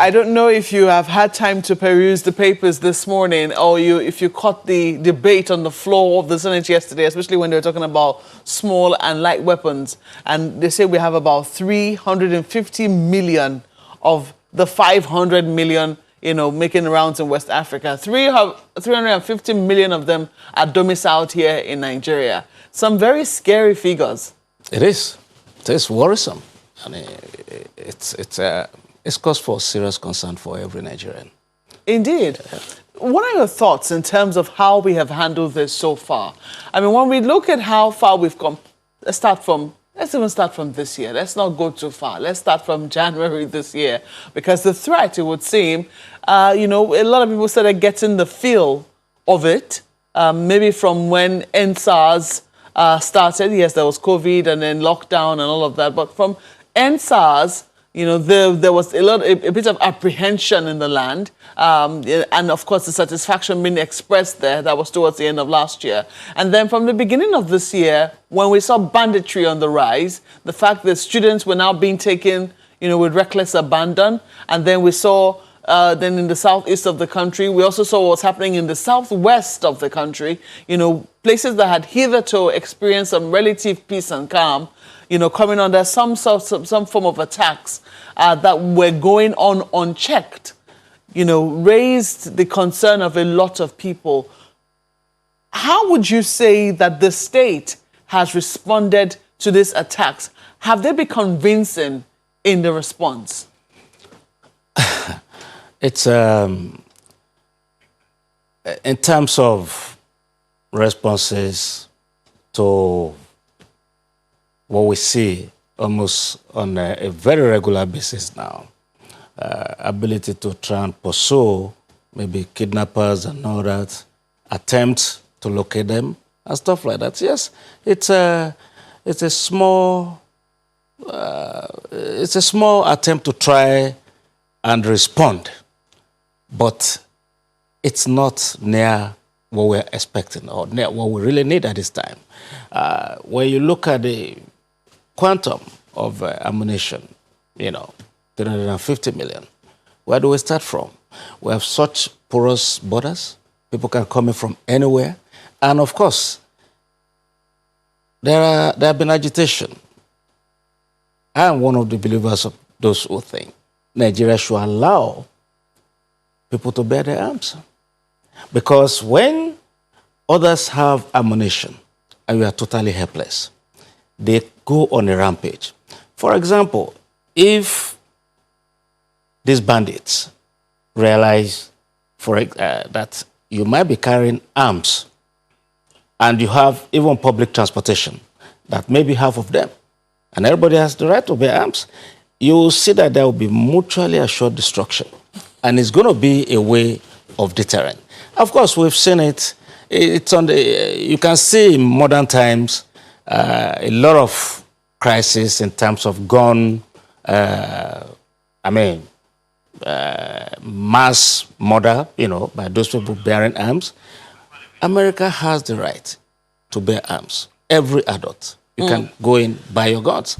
I don't know if you have had time to peruse the papers this morning, or if you caught the debate on the floor of the Senate yesterday, especially when they were talking about small and light weapons. And they say we have about 350 million of the 500 million, making rounds in West Africa. 350 million of them are domiciled here in Nigeria. Some very scary figures. It is. It is worrisome. I mean, it's cause for serious concern for every Nigerian. Indeed. What are your thoughts in terms of how we have handled this so far? I mean, when we look at how far we've come, let's even start from this year. Let's not go too far. Let's start from January this year, because the threat, it would seem, a lot of people started getting the feel of it, maybe from when NSARS started. Yes, there was COVID and then lockdown and all of that, but from NSARS, there was a bit of apprehension in the land, and of course the satisfaction being expressed there. That was towards the end of last year. And then from the beginning of this year, when we saw banditry on the rise, the fact that students were now being taken, with reckless abandon, and then we saw then in the southeast of the country, we also saw what's happening in the southwest of the country, places that had hitherto experienced some relative peace and calm, coming under some form of attacks that were going on unchecked, raised the concern of a lot of people. How would you say that the state has responded to these attacks? Have they been convincing in the response? It's in terms of responses to what we see almost on a very regular basis now, ability to try and pursue maybe kidnappers and all that, attempt to locate them and stuff like that. Yes, it's a small attempt to try and respond, but it's not near what we're expecting or near what we really need at this time. When you look at the quantum of ammunition, 350 million, where do we start from? We have such porous borders. People can come in from anywhere. And of course, there have been agitation. I am one of the believers of those who think Nigeria should allow people to bear their arms. Because when others have ammunition and you are totally helpless, they go on a rampage. For example, if these bandits realize that you might be carrying arms and you have even public transportation, that maybe half of them, and everybody has the right to bear arms, you will see that there will be mutually assured destruction. And it's going to be a way of deterrent. Of course, we've seen it. It's on you can see in modern times a lot of crisis in terms of gun, mass murder, by those people bearing arms. America has the right to bear arms. Every adult. You can go in, buy your guns.